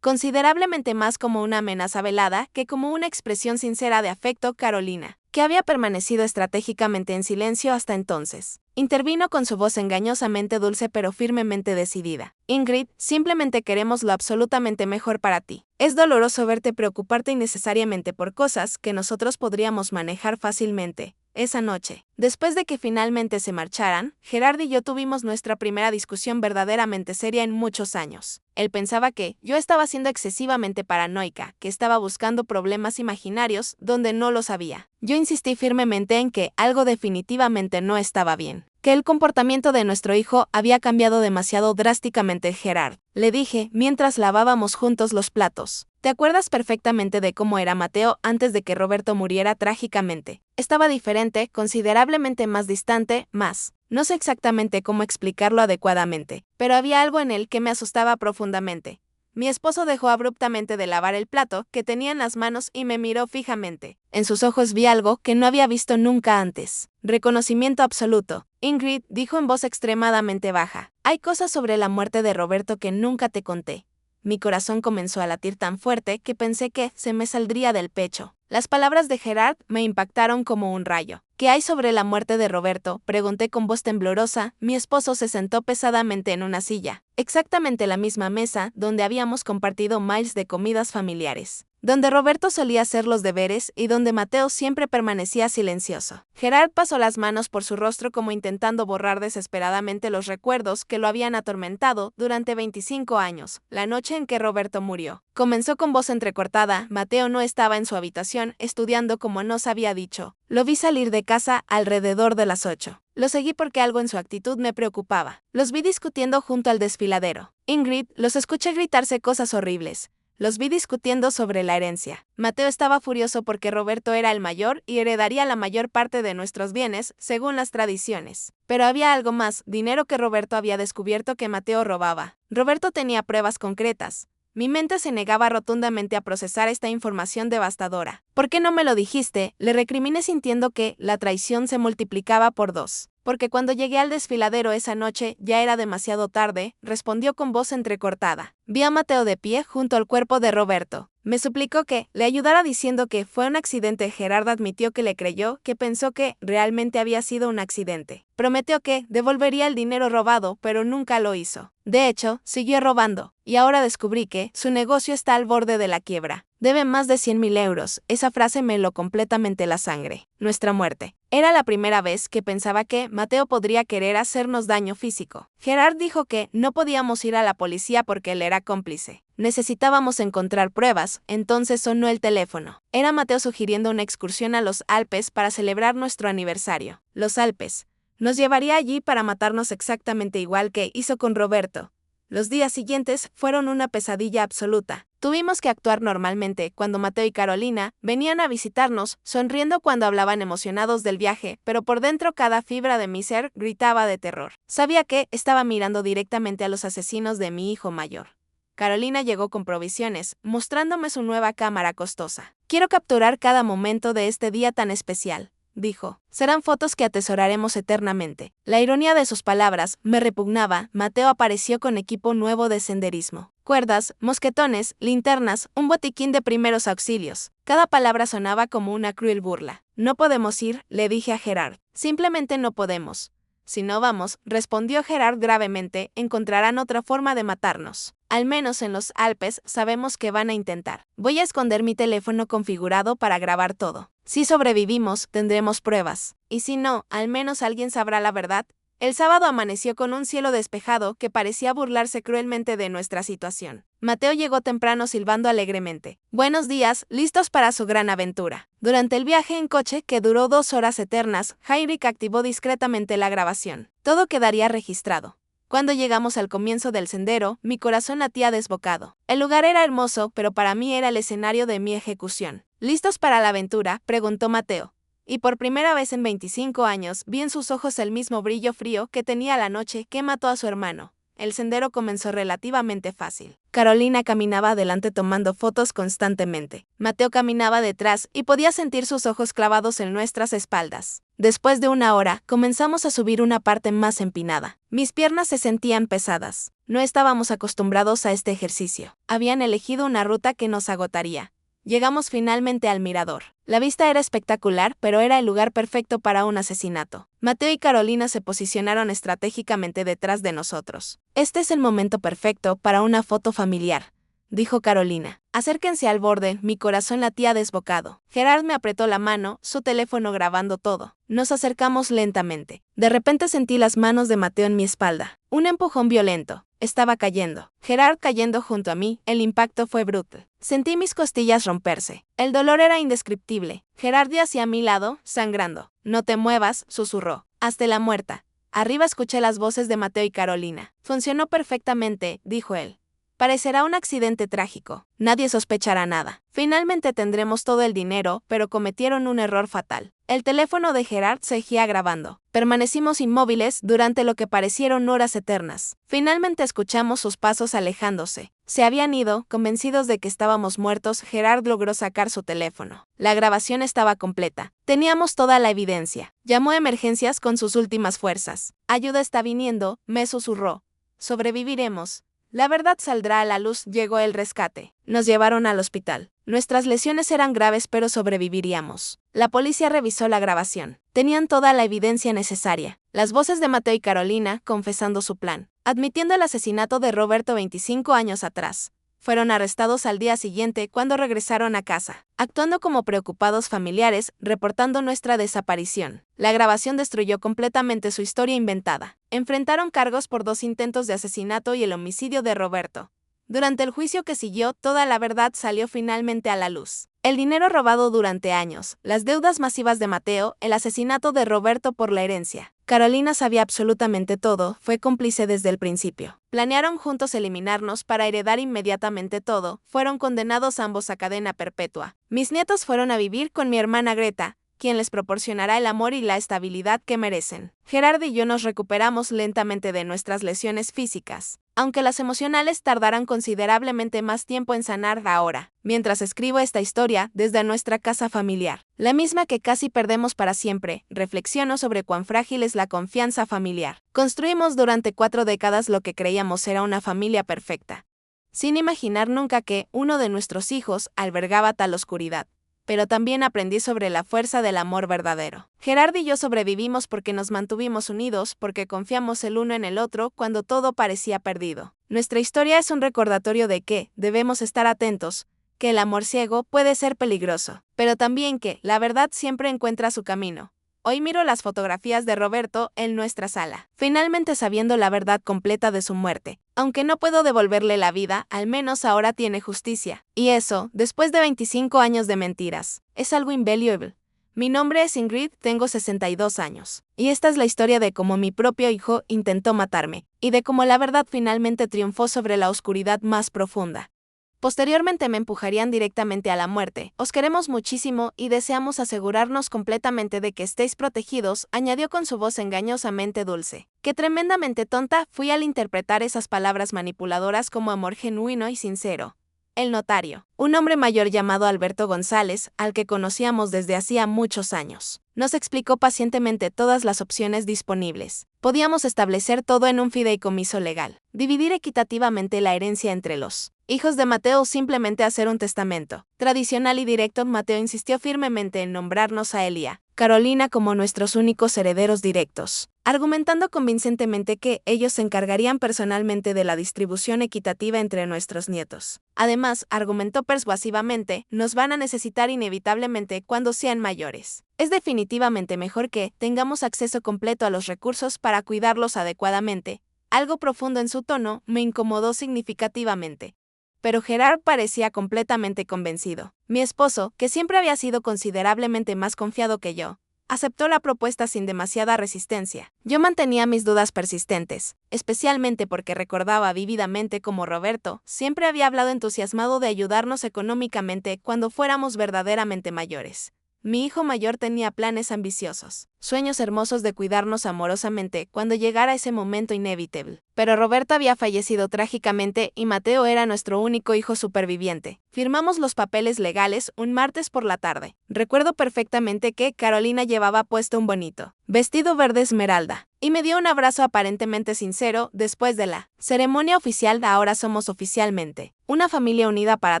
considerablemente más como una amenaza velada que como una expresión sincera de afecto. Carolina, que había permanecido estratégicamente en silencio hasta entonces, intervino con su voz engañosamente dulce pero firmemente decidida. Ingrid, simplemente queremos lo absolutamente mejor para ti. Es doloroso verte preocuparte innecesariamente por cosas que nosotros podríamos manejar fácilmente. Esa noche, después de que finalmente se marcharan, Gerard y yo tuvimos nuestra primera discusión verdaderamente seria en muchos años. Él pensaba que yo estaba siendo excesivamente paranoica, que estaba buscando problemas imaginarios donde no los había. Yo insistí firmemente en que algo definitivamente no estaba bien, que el comportamiento de nuestro hijo había cambiado demasiado drásticamente. Gerard, le dije mientras lavábamos juntos los platos. ¿Te acuerdas perfectamente de cómo era Mateo antes de que Roberto muriera trágicamente? Estaba diferente, considerablemente más distante, más. No sé exactamente cómo explicarlo adecuadamente, pero había algo en él que me asustaba profundamente. Mi esposo dejó abruptamente de lavar el plato que tenía en las manos y me miró fijamente. En sus ojos vi algo que no había visto nunca antes. Reconocimiento absoluto. Ingrid dijo en voz extremadamente baja: hay cosas sobre la muerte de Roberto que nunca te conté. Mi corazón comenzó a latir tan fuerte que pensé que se me saldría del pecho. Las palabras de Gerard me impactaron como un rayo. ¿Qué hay sobre la muerte de Roberto?, pregunté con voz temblorosa. Mi esposo se sentó pesadamente en una silla, exactamente la misma mesa donde habíamos compartido miles de comidas familiares, donde Roberto solía hacer los deberes y donde Mateo siempre permanecía silencioso. Gerard pasó las manos por su rostro como intentando borrar desesperadamente los recuerdos que lo habían atormentado durante 25 años, la noche en que Roberto murió. Comenzó con voz entrecortada: Mateo no estaba en su habitación estudiando como nos había dicho. Lo vi salir de casa alrededor de las 8. Lo seguí porque algo en su actitud me preocupaba. Los vi discutiendo junto al desfiladero. Ingrid, los escuché gritarse cosas horribles. Los vi discutiendo sobre la herencia. Mateo estaba furioso porque Roberto era el mayor y heredaría la mayor parte de nuestros bienes, según las tradiciones. Pero había algo más: dinero que Roberto había descubierto que Mateo robaba. Roberto tenía pruebas concretas. Mi mente se negaba rotundamente a procesar esta información devastadora. ¿Por qué no me lo dijiste?, le recriminé sintiendo que la traición se multiplicaba por 2. Porque cuando llegué al desfiladero esa noche ya era demasiado tarde, respondió con voz entrecortada. Vi a Mateo de pie junto al cuerpo de Roberto. Me suplicó que le ayudara diciendo que fue un accidente. Gerard admitió que le creyó, que pensó que realmente había sido un accidente. Prometió que devolvería el dinero robado, pero nunca lo hizo. De hecho, siguió robando, y ahora descubrí que su negocio está al borde de la quiebra. Debe más de 100,000 euros. Esa frase me heló completamente la sangre. Nuestra muerte. Era la primera vez que pensaba que Mateo podría querer hacernos daño físico. Gerard dijo que no podíamos ir a la policía porque él era cómplice. Necesitábamos encontrar pruebas. Entonces sonó el teléfono. Era Mateo sugiriendo una excursión a los Alpes para celebrar nuestro aniversario. Los Alpes. Nos llevaría allí para matarnos exactamente igual que hizo con Roberto. Los días siguientes fueron una pesadilla absoluta. Tuvimos que actuar normalmente cuando Mateo y Carolina venían a visitarnos, sonriendo cuando hablaban emocionados del viaje, pero por dentro cada fibra de mi ser gritaba de terror. Sabía que estaba mirando directamente a los asesinos de mi hijo mayor. Carolina llegó con provisiones, mostrándome su nueva cámara costosa. Quiero capturar cada momento de este día tan especial, dijo. Serán fotos que atesoraremos eternamente. La ironía de sus palabras me repugnaba. Mateo apareció con equipo nuevo de senderismo. Cuerdas, mosquetones, linternas, un botiquín de primeros auxilios. Cada palabra sonaba como una cruel burla. No podemos ir, le dije a Gerard. Simplemente no podemos. Si no vamos, respondió Gerard gravemente, encontrarán otra forma de matarnos. Al menos en los Alpes sabemos que van a intentar. Voy a esconder mi teléfono configurado para grabar todo. Si sobrevivimos, tendremos pruebas. Y si no, al menos alguien sabrá la verdad. El sábado amaneció con un cielo despejado que parecía burlarse cruelmente de nuestra situación. Mateo llegó temprano silbando alegremente. Buenos días, listos para su gran aventura. Durante el viaje en coche, que duró 2 horas eternas, Heinrich activó discretamente la grabación. Todo quedaría registrado. Cuando llegamos al comienzo del sendero, mi corazón latía desbocado. El lugar era hermoso, pero para mí era el escenario de mi ejecución. ¿Listos para la aventura?, preguntó Mateo. Y por primera vez en 25 años vi en sus ojos el mismo brillo frío que tenía la noche que mató a su hermano. el sendero comenzó relativamente fácil. Carolina caminaba adelante tomando fotos constantemente. Mateo caminaba detrás y podía sentir sus ojos clavados en nuestras espaldas. Después de una hora, comenzamos a subir una parte más empinada. Mis piernas se sentían pesadas. No estábamos acostumbrados a este ejercicio. Habían elegido una ruta que nos agotaría. Llegamos finalmente al mirador. La vista era espectacular, pero era el lugar perfecto para un asesinato. Mateo y Carolina se posicionaron estratégicamente detrás de nosotros. Este es el momento perfecto para una foto familiar, dijo Carolina. Acérquense al borde, mi corazón latía desbocado. Gerard me apretó la mano, su teléfono grabando todo. Nos acercamos lentamente. De repente sentí las manos de Mateo en mi espalda. Un empujón violento. Estaba cayendo. Gerard cayendo junto a mí, el impacto fue brutal. Sentí mis costillas romperse. El dolor era indescriptible. Gerard yacía a mi lado, sangrando. No te muevas, susurró. Hazte la muerta. Arriba escuché las voces de Mateo y Carolina. Funcionó perfectamente, dijo él. Parecerá un accidente trágico. Nadie sospechará nada. Finalmente tendremos todo el dinero, pero cometieron un error fatal. El teléfono de Gerard seguía grabando. Permanecimos inmóviles durante lo que parecieron horas eternas. Finalmente escuchamos sus pasos alejándose. Se habían ido, convencidos de que estábamos muertos. Gerard logró sacar su teléfono. La grabación estaba completa. Teníamos toda la evidencia. Llamó a emergencias con sus últimas fuerzas. Ayuda está viniendo, me susurró. Sobreviviremos. La verdad saldrá a la luz, llegó el rescate. Nos llevaron al hospital. Nuestras lesiones eran graves pero sobreviviríamos. La policía revisó la grabación. Tenían toda la evidencia necesaria. Las voces de Mateo y Carolina confesando su plan. Admitiendo el asesinato de Roberto 25 años atrás. Fueron arrestados al día siguiente cuando regresaron a casa, actuando como preocupados familiares, reportando nuestra desaparición. La grabación destruyó completamente su historia inventada. Enfrentaron cargos por 2 intentos de asesinato y el homicidio de Roberto. Durante el juicio que siguió, toda la verdad salió finalmente a la luz. El dinero robado durante años, las deudas masivas de Mateo, el asesinato de Roberto por la herencia. Carolina sabía absolutamente todo, fue cómplice desde el principio. Planearon juntos eliminarnos para heredar inmediatamente todo, fueron condenados ambos a cadena perpetua. Mis nietos fueron a vivir con mi hermana Greta, quien les proporcionará el amor y la estabilidad que merecen. Gerard y yo nos recuperamos lentamente de nuestras lesiones físicas, aunque las emocionales tardarán considerablemente más tiempo en sanar ahora, mientras escribo esta historia desde nuestra casa familiar, la misma que casi perdemos para siempre. Reflexiono sobre cuán frágil es la confianza familiar. Construimos durante 4 décadas lo que creíamos era una familia perfecta, sin imaginar nunca que uno de nuestros hijos albergaba tal oscuridad. Pero también aprendí sobre la fuerza del amor verdadero. Gerard y yo sobrevivimos porque nos mantuvimos unidos, porque confiamos el uno en el otro cuando todo parecía perdido. Nuestra historia es un recordatorio de que debemos estar atentos, que el amor ciego puede ser peligroso, pero también que la verdad siempre encuentra su camino. Hoy miro las fotografías de Roberto en nuestra sala, finalmente sabiendo la verdad completa de su muerte. Aunque no puedo devolverle la vida, al menos ahora tiene justicia. Y eso, después de 25 años de mentiras, es algo invaluable. Mi nombre es Ingrid, tengo 62 años. Y esta es la historia de cómo mi propio hijo intentó matarme, y de cómo la verdad finalmente triunfó sobre la oscuridad más profunda. Posteriormente me empujarían directamente a la muerte. Os queremos muchísimo y deseamos asegurarnos completamente de que estéis protegidos, añadió con su voz engañosamente dulce. Qué tremendamente tonta fui al interpretar esas palabras manipuladoras como amor genuino y sincero. El notario, un hombre mayor llamado Alberto González, al que conocíamos desde hacía muchos años, nos explicó pacientemente todas las opciones disponibles. Podíamos establecer todo en un fideicomiso legal, dividir equitativamente la herencia entre los hijos de Mateo o simplemente hacer un testamento. Tradicional y directo, Mateo insistió firmemente en nombrarnos a él y a Carolina como nuestros únicos herederos directos, argumentando convincentemente que ellos se encargarían personalmente de la distribución equitativa entre nuestros nietos. Además, argumentó persuasivamente, nos van a necesitar inevitablemente cuando sean mayores. Es definitivamente mejor que tengamos acceso completo a los recursos para cuidarlos adecuadamente. Algo profundo en su tono me incomodó significativamente. Pero Gerard parecía completamente convencido. Mi esposo, que siempre había sido considerablemente más confiado que yo, aceptó la propuesta sin demasiada resistencia. Yo mantenía mis dudas persistentes, especialmente porque recordaba vívidamente cómo Roberto siempre había hablado entusiasmado de ayudarnos económicamente cuando fuéramos verdaderamente mayores. Mi hijo mayor tenía planes ambiciosos, sueños hermosos de cuidarnos amorosamente cuando llegara ese momento inevitable. Pero Roberta había fallecido trágicamente y Mateo era nuestro único hijo superviviente. Firmamos los papeles legales un martes por la tarde. Recuerdo perfectamente que Carolina llevaba puesto un bonito vestido verde esmeralda y me dio un abrazo aparentemente sincero después de la ceremonia oficial de ahora somos oficialmente una familia unida para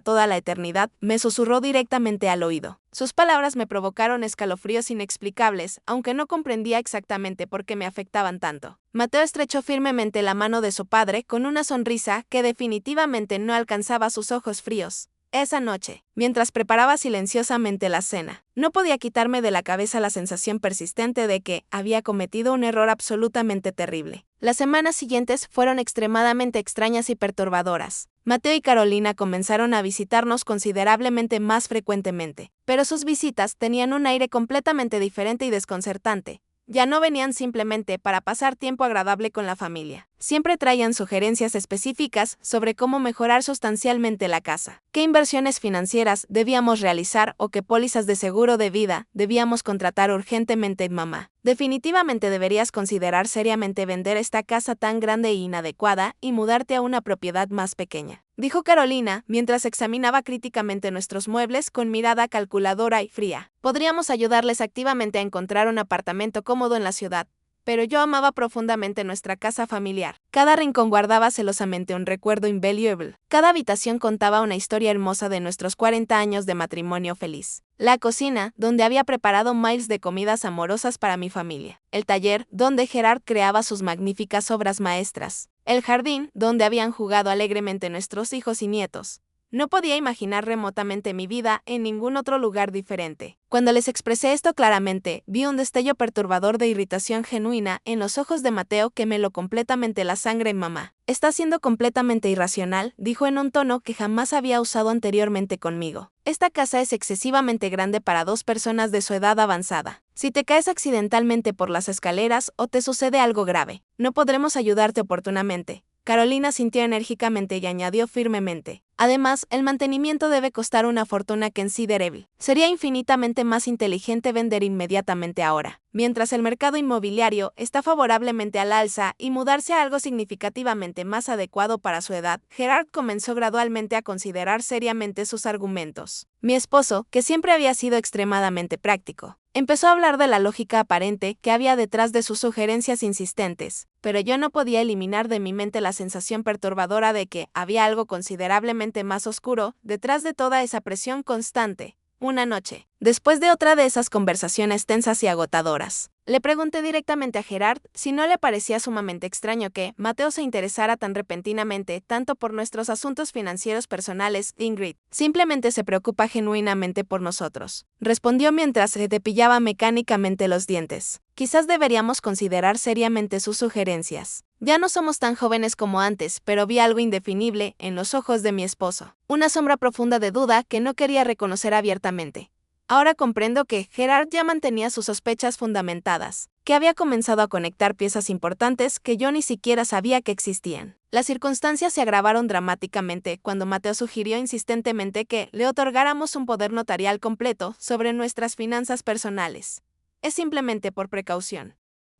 toda la eternidad, me susurró directamente al oído. Sus palabras me provocaron escalofríos inexplicables, aunque no comprendía exactamente por qué me afectaban tanto. Mateo estrechó firmemente la mano de su padre con una sonrisa que definitivamente no alcanzaba sus ojos fríos. Esa noche, mientras preparaba silenciosamente la cena, no podía quitarme de la cabeza la sensación persistente de que había cometido un error absolutamente terrible. Las semanas siguientes fueron extremadamente extrañas y perturbadoras. Mateo y Carolina comenzaron a visitarnos considerablemente más frecuentemente, pero sus visitas tenían un aire completamente diferente y desconcertante. Ya no venían simplemente para pasar tiempo agradable con la familia. Siempre traían sugerencias específicas sobre cómo mejorar sustancialmente la casa, qué inversiones financieras debíamos realizar o qué pólizas de seguro de vida debíamos contratar urgentemente. Mamá, definitivamente deberías considerar seriamente vender esta casa tan grande e inadecuada y mudarte a una propiedad más pequeña, dijo Carolina mientras examinaba críticamente nuestros muebles con mirada calculadora y fría. Podríamos ayudarles activamente a encontrar un apartamento cómodo en la ciudad, pero yo amaba profundamente nuestra casa familiar. Cada rincón guardaba celosamente un recuerdo invaluable. Cada habitación contaba una historia hermosa de nuestros 40 años de matrimonio feliz. La cocina, donde había preparado miles de comidas amorosas para mi familia. El taller, donde Gerard creaba sus magníficas obras maestras. El jardín, donde habían jugado alegremente nuestros hijos y nietos. No podía imaginar remotamente mi vida en ningún otro lugar diferente. Cuando les expresé esto claramente, vi un destello perturbador de irritación genuina en los ojos de Mateo que me heló completamente la sangre. Mamá, está siendo completamente irracional, dijo en un tono que jamás había usado anteriormente conmigo. Esta casa es excesivamente grande para dos personas de su edad avanzada. Si te caes accidentalmente por las escaleras o te sucede algo grave, no podremos ayudarte oportunamente. Carolina sintió enérgicamente y añadió firmemente. Además, el mantenimiento debe costar una fortuna considerable. Sería infinitamente más inteligente vender inmediatamente ahora, mientras el mercado inmobiliario está favorablemente al alza y mudarse a algo significativamente más adecuado para su edad. Gerard comenzó gradualmente a considerar seriamente sus argumentos. Mi esposo, que siempre había sido extremadamente práctico, empezó a hablar de la lógica aparente que había detrás de sus sugerencias insistentes, pero yo no podía eliminar de mi mente la sensación perturbadora de que había algo considerablemente más oscuro detrás de toda esa presión constante. Una noche, después de otra de esas conversaciones tensas y agotadoras, le pregunté directamente a Gerard si no le parecía sumamente extraño que Mateo se interesara tan repentinamente tanto por nuestros asuntos financieros personales. Ingrid simplemente se preocupa genuinamente por nosotros, respondió mientras se cepillaba mecánicamente los dientes. Quizás deberíamos considerar seriamente sus sugerencias. Ya no somos tan jóvenes como antes, pero vi algo indefinible en los ojos de mi esposo, una sombra profunda de duda que no quería reconocer abiertamente. Ahora comprendo que Gerard ya mantenía sus sospechas fundamentadas, que había comenzado a conectar piezas importantes que yo ni siquiera sabía que existían. Las circunstancias se agravaron dramáticamente cuando Mateo sugirió insistentemente que le otorgáramos un poder notarial completo sobre nuestras finanzas personales. Es simplemente por precaución.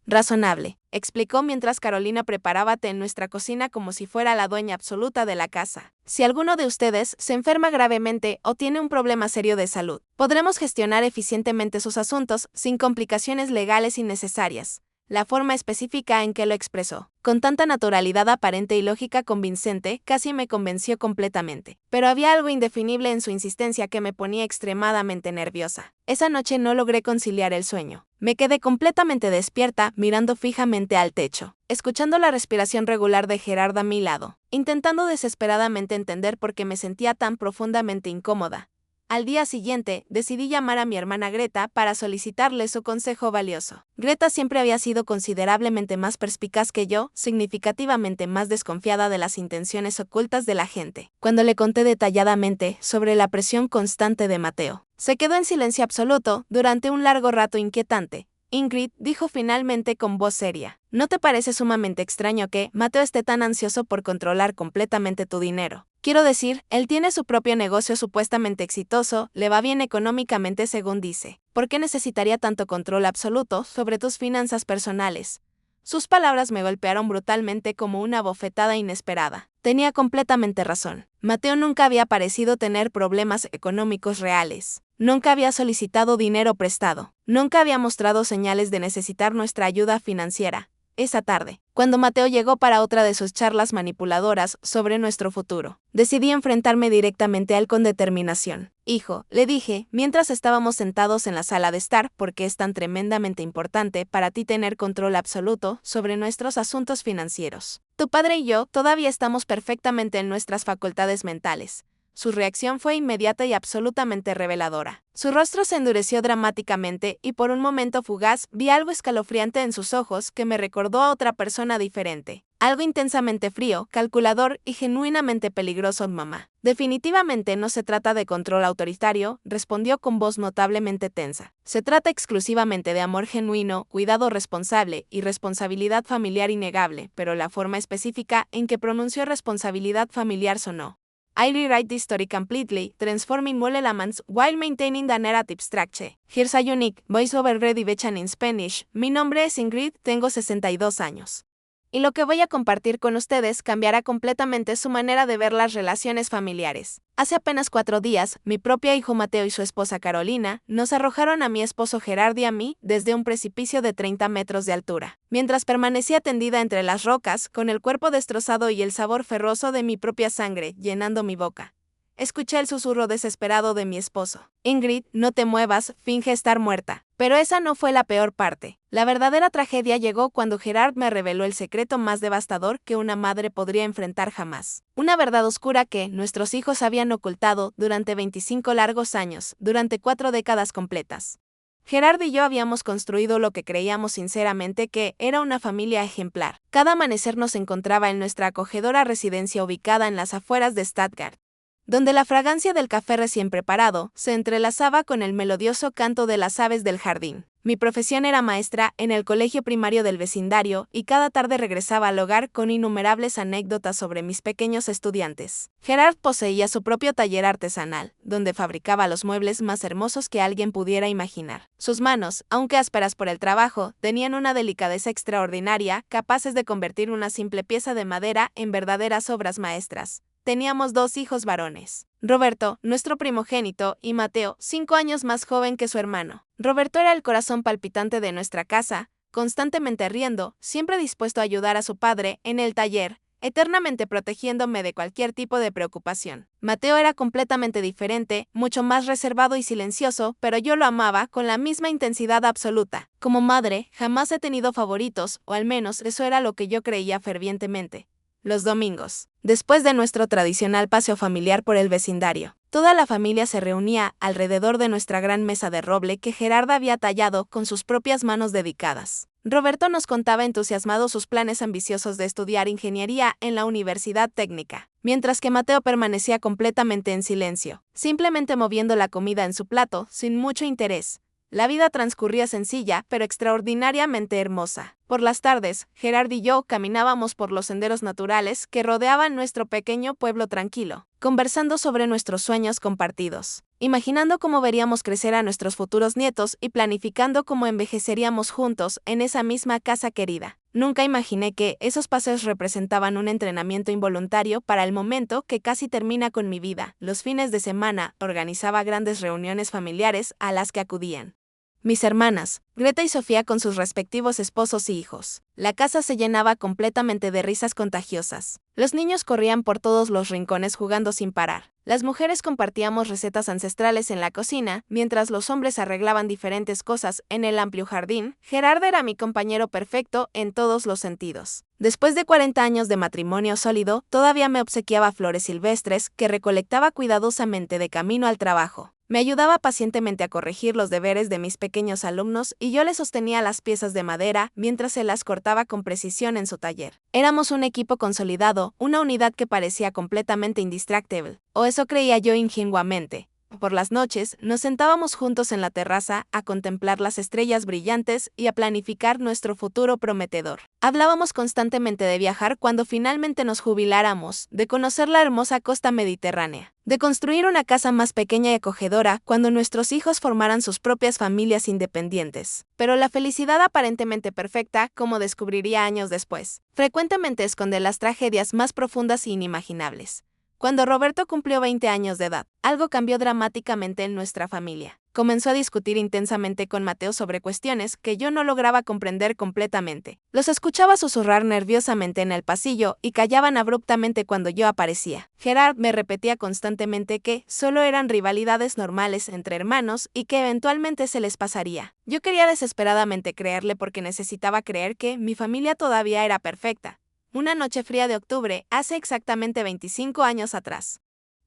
Razonable, explicó mientras Carolina preparaba té en nuestra cocina como si fuera la dueña absoluta de la casa. Si alguno de ustedes se enferma gravemente o tiene un problema serio de salud, podremos gestionar eficientemente sus asuntos sin complicaciones legales innecesarias. La forma específica en que lo expresó, con tanta naturalidad aparente y lógica convincente, casi me convenció completamente. Pero había algo indefinible en su insistencia que me ponía extremadamente nerviosa. Esa noche no logré conciliar el sueño. Me quedé completamente despierta, mirando fijamente al techo, escuchando la respiración regular de Gerard a mi lado, intentando desesperadamente entender por qué me sentía tan profundamente incómoda. Al día siguiente, decidí llamar a mi hermana Greta para solicitarle su consejo valioso. Greta siempre había sido considerablemente más perspicaz que yo, significativamente más desconfiada de las intenciones ocultas de la gente. Cuando le conté detalladamente sobre la presión constante de Mateo, se quedó en silencio absoluto durante un largo rato inquietante. Ingrid dijo finalmente con voz seria, ¿no te parece sumamente extraño que Mateo esté tan ansioso por controlar completamente tu dinero? Quiero decir, él tiene su propio negocio supuestamente exitoso, le va bien económicamente según dice. ¿Por qué necesitaría tanto control absoluto sobre tus finanzas personales? Sus palabras me golpearon brutalmente como una bofetada inesperada. Tenía completamente razón. Mateo nunca había parecido tener problemas económicos reales. Nunca había solicitado dinero prestado. Nunca había mostrado señales de necesitar nuestra ayuda financiera. Esa tarde, cuando Mateo llegó para otra de sus charlas manipuladoras sobre nuestro futuro, decidí enfrentarme directamente a él con determinación. Hijo, le dije, mientras estábamos sentados en la sala de estar, porque es tan tremendamente importante para ti tener control absoluto sobre nuestros asuntos financieros. Tu padre y yo todavía estamos perfectamente en nuestras facultades mentales. Su reacción fue inmediata y absolutamente reveladora. Su rostro se endureció dramáticamente y por un momento fugaz vi algo escalofriante en sus ojos que me recordó a otra persona diferente. Algo intensamente frío, calculador y genuinamente peligroso, mamá. Definitivamente no se trata de control autoritario, respondió con voz notablemente tensa. Se trata exclusivamente de amor genuino, cuidado responsable y responsabilidad familiar innegable, pero la forma específica en que pronunció responsabilidad familiar sonó. I rewrite the story completely, transforming all elements while maintaining the narrative structure. Here's a unique voiceover ready version in Spanish. Mi nombre es Ingrid, tengo 62 años. Y lo que voy a compartir con ustedes cambiará completamente su manera de ver las relaciones familiares. Hace apenas 4 días, mi propio hijo Mateo y su esposa Carolina nos arrojaron a mi esposo Gerard y a mí desde un precipicio de 30 metros de altura. Mientras permanecía tendida entre las rocas, con el cuerpo destrozado y el sabor ferroso de mi propia sangre llenando mi boca, escuché el susurro desesperado de mi esposo. Ingrid, no te muevas, finge estar muerta. Pero esa no fue la peor parte. La verdadera tragedia llegó cuando Gerard me reveló el secreto más devastador que una madre podría enfrentar jamás. Una verdad oscura que nuestros hijos habían ocultado durante 25 largos años, durante 4 décadas completas. Gerard y yo habíamos construido lo que creíamos sinceramente que era una familia ejemplar. Cada amanecer nos encontraba en nuestra acogedora residencia ubicada en las afueras de Stuttgart, donde la fragancia del café recién preparado se entrelazaba con el melodioso canto de las aves del jardín. Mi profesión era maestra en el colegio primario del vecindario y cada tarde regresaba al hogar con innumerables anécdotas sobre mis pequeños estudiantes. Gerard poseía su propio taller artesanal, donde fabricaba los muebles más hermosos que alguien pudiera imaginar. Sus manos, aunque ásperas por el trabajo, tenían una delicadeza extraordinaria, capaces de convertir una simple pieza de madera en verdaderas obras maestras. Teníamos 2 hijos varones, Roberto, nuestro primogénito, y Mateo, 5 años más joven que su hermano. Roberto era el corazón palpitante de nuestra casa, constantemente riendo, siempre dispuesto a ayudar a su padre en el taller, eternamente protegiéndome de cualquier tipo de preocupación. Mateo era completamente diferente, mucho más reservado y silencioso, pero yo lo amaba con la misma intensidad absoluta. Como madre, jamás he tenido favoritos, o al menos eso era lo que yo creía fervientemente. Los domingos, después de nuestro tradicional paseo familiar por el vecindario, toda la familia se reunía alrededor de nuestra gran mesa de roble que Gerarda había tallado con sus propias manos dedicadas. Roberto nos contaba entusiasmado sus planes ambiciosos de estudiar ingeniería en la Universidad Técnica, mientras que Mateo permanecía completamente en silencio, simplemente moviendo la comida en su plato, sin mucho interés. La vida transcurría sencilla, pero extraordinariamente hermosa. Por las tardes, Gerard y yo caminábamos por los senderos naturales que rodeaban nuestro pequeño pueblo tranquilo, conversando sobre nuestros sueños compartidos, imaginando cómo veríamos crecer a nuestros futuros nietos y planificando cómo envejeceríamos juntos en esa misma casa querida. Nunca imaginé que esos paseos representaban un entrenamiento involuntario para el momento que casi termina con mi vida. Los fines de semana organizaba grandes reuniones familiares a las que acudían mis hermanas, Greta y Sofía con sus respectivos esposos y hijos. La casa se llenaba completamente de risas contagiosas. Los niños corrían por todos los rincones jugando sin parar. Las mujeres compartíamos recetas ancestrales en la cocina, mientras los hombres arreglaban diferentes cosas en el amplio jardín. Gerard era mi compañero perfecto en todos los sentidos. Después de 40 años de matrimonio sólido, todavía me obsequiaba flores silvestres que recolectaba cuidadosamente de camino al trabajo. Me ayudaba pacientemente a corregir los deberes de mis pequeños alumnos y yo le sostenía las piezas de madera mientras se las cortaba con precisión en su taller. Éramos un equipo consolidado, una unidad que parecía completamente indistractable, o eso creía yo ingenuamente. Por las noches, nos sentábamos juntos en la terraza a contemplar las estrellas brillantes y a planificar nuestro futuro prometedor. Hablábamos constantemente de viajar cuando finalmente nos jubiláramos, de conocer la hermosa costa mediterránea, de construir una casa más pequeña y acogedora cuando nuestros hijos formaran sus propias familias independientes. Pero la felicidad aparentemente perfecta, como descubriría años después, frecuentemente esconde las tragedias más profundas e inimaginables. Cuando Roberto cumplió 20 años de edad, algo cambió dramáticamente en nuestra familia. Comenzó a discutir intensamente con Mateo sobre cuestiones que yo no lograba comprender completamente. Los escuchaba susurrar nerviosamente en el pasillo y callaban abruptamente cuando yo aparecía. Gerard me repetía constantemente que solo eran rivalidades normales entre hermanos y que eventualmente se les pasaría. Yo quería desesperadamente creerle porque necesitaba creer que mi familia todavía era perfecta. Una noche fría de octubre, hace exactamente 25 años atrás.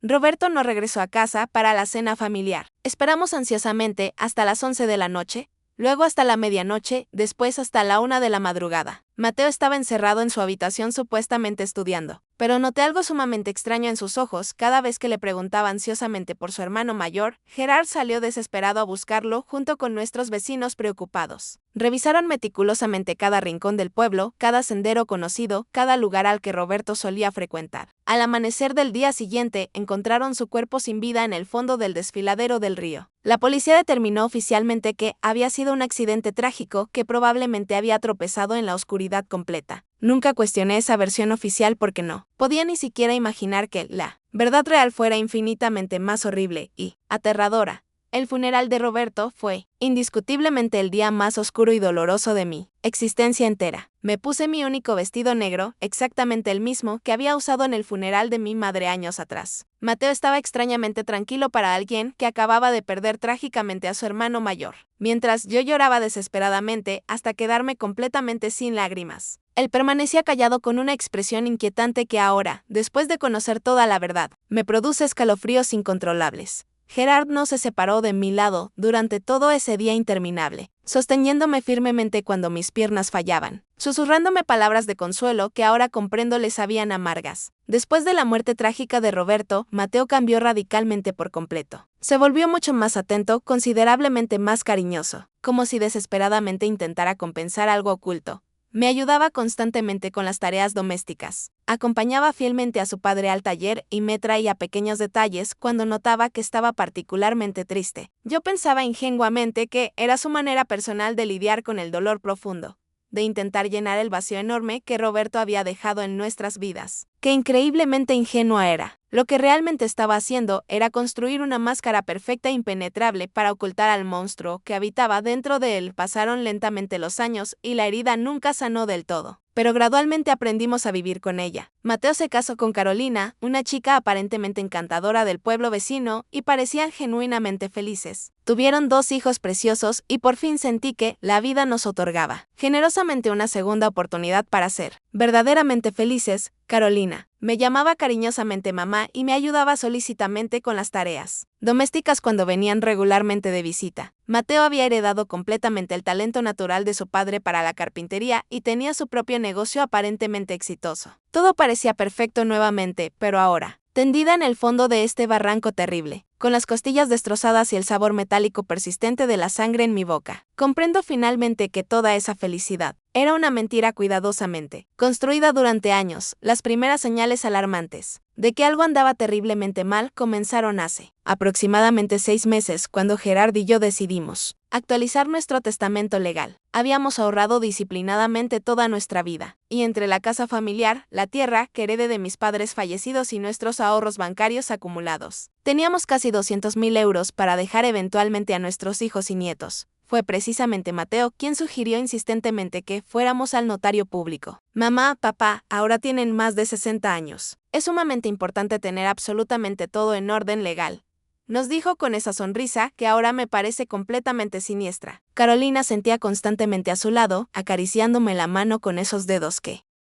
Roberto no regresó a casa para la cena familiar. Esperamos ansiosamente hasta las 11 de la noche, luego hasta la medianoche, después hasta la 1 de la madrugada. Mateo estaba encerrado en su habitación supuestamente estudiando, pero noté algo sumamente extraño en sus ojos cada vez que le preguntaba ansiosamente por su hermano mayor. Gerard salió desesperado a buscarlo junto con nuestros vecinos preocupados. Revisaron meticulosamente cada rincón del pueblo, cada sendero conocido, cada lugar al que Roberto solía frecuentar. Al amanecer del día siguiente, encontraron su cuerpo sin vida en el fondo del desfiladero del río. La policía determinó oficialmente que había sido un accidente trágico que probablemente había tropezado en la oscuridad completa. Nunca cuestioné esa versión oficial porque no podía ni siquiera imaginar que la verdad real fuera infinitamente más horrible y aterradora. El funeral de Roberto fue, indiscutiblemente, el día más oscuro y doloroso de mi existencia entera. Me puse mi único vestido negro, exactamente el mismo que había usado en el funeral de mi madre años atrás. Mateo estaba extrañamente tranquilo para alguien que acababa de perder trágicamente a su hermano mayor, mientras yo lloraba desesperadamente hasta quedarme completamente sin lágrimas. Él permanecía callado con una expresión inquietante que ahora, después de conocer toda la verdad, me produce escalofríos incontrolables. Gerard no se separó de mi lado durante todo ese día interminable, sosteniéndome firmemente cuando mis piernas fallaban, susurrándome palabras de consuelo que ahora comprendo le sabían amargas. Después de la muerte trágica de Roberto, Mateo cambió radicalmente por completo. Se volvió mucho más atento, considerablemente más cariñoso, como si desesperadamente intentara compensar algo oculto. Me ayudaba constantemente con las tareas domésticas. Acompañaba fielmente a su padre al taller y me traía pequeños detalles cuando notaba que estaba particularmente triste. Yo pensaba ingenuamente que era su manera personal de lidiar con el dolor profundo, de intentar llenar el vacío enorme que Roberto había dejado en nuestras vidas. Qué increíblemente ingenua era. Lo que realmente estaba haciendo era construir una máscara perfecta e impenetrable para ocultar al monstruo que habitaba dentro de él. Pasaron lentamente los años y la herida nunca sanó del todo, pero gradualmente aprendimos a vivir con ella. Mateo se casó con Carolina, una chica aparentemente encantadora del pueblo vecino, y parecían genuinamente felices. Tuvieron 2 hijos preciosos y por fin sentí que la vida nos otorgaba generosamente una segunda oportunidad para ser verdaderamente felices. Carolina me llamaba cariñosamente mamá y me ayudaba solícitamente con las tareas domésticas cuando venían regularmente de visita. Mateo había heredado completamente el talento natural de su padre para la carpintería y tenía su propio negocio aparentemente exitoso. Todo parecía perfecto nuevamente, pero ahora, tendida en el fondo de este barranco terrible, con las costillas destrozadas y el sabor metálico persistente de la sangre en mi boca, comprendo finalmente que toda esa felicidad era una mentira cuidadosamente construida durante años. Las primeras señales alarmantes de que algo andaba terriblemente mal comenzaron hace aproximadamente 6 meses, cuando Gerard y yo decidimos actualizar nuestro testamento legal. Habíamos ahorrado disciplinadamente toda nuestra vida, y entre la casa familiar, la tierra que heredé de mis padres fallecidos y nuestros ahorros bancarios acumulados, teníamos casi 200.000 euros para dejar eventualmente a nuestros hijos y nietos. Fue precisamente Mateo quien sugirió insistentemente que fuéramos al notario público. Mamá, papá, ahora tienen más de 60 años. Es sumamente importante tener absolutamente todo en orden legal, nos dijo con esa sonrisa que ahora me parece completamente siniestra. Carolina sentía constantemente a su lado, acariciándome la mano con esos dedos que